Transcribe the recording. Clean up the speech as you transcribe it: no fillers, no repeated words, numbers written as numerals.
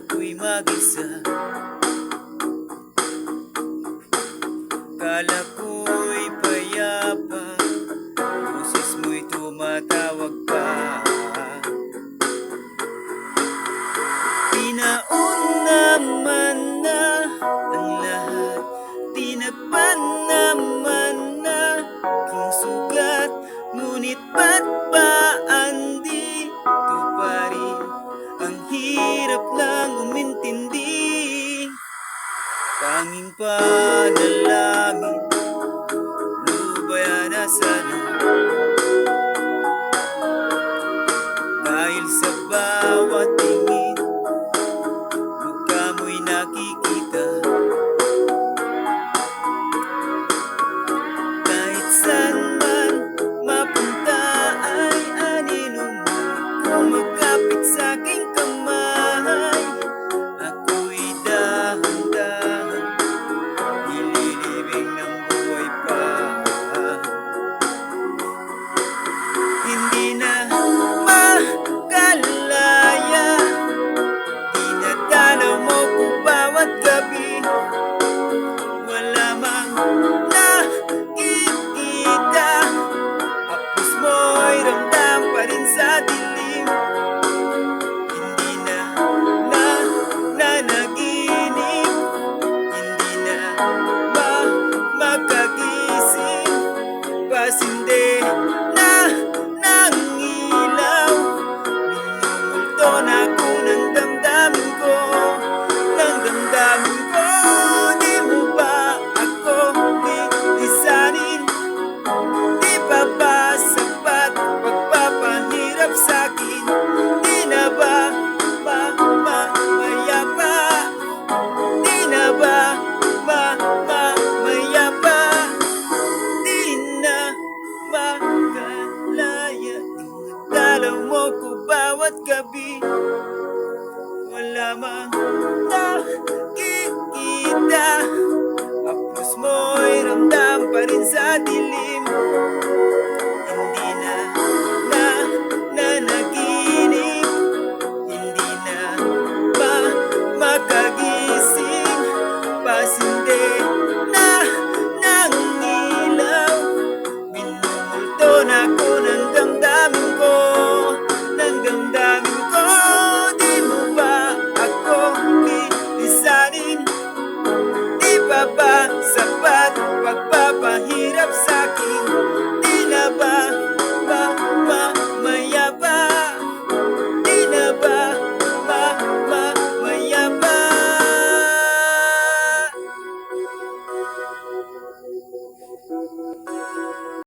ako'y mag-isa. Kala ko'y payapa, boses mo'y tumatawag pa. Pinaon na ang lahat, tinagpan naman na aking sugat. Ngunit ba't ba andito pa rin? Ang hirap lang umintindi. Tanging panalangin, lubayan na sana. Dahil sa bawat tingin, mukha mo'y nakikita. Kahit saan man mapunta ay anino mo kumakapit sa'king kamay. Ako'y dahan-dahan nililibing ng buhay pa. Hindi na makalaya, dinadalaw mo ko bawat gabi. Wala mang nakikita, hapos mo'y ramdam pa rin sa dilim. Hindi na nanaginip, hindi na makagising. Pasinde na ng ilaw, minumulto na ako ng damdamin ko. Ng damdamin ko, di mo ba ako lilisanin? Di pa ba sapat pagpapahirap sa'kin? Di na ba mayapa? Di na ba mayapa? Di na makalaya, dinadalaw mo ko bawat gabi. Wala mang nakikita, hapos mo'y ramdam pa rin sa dilim.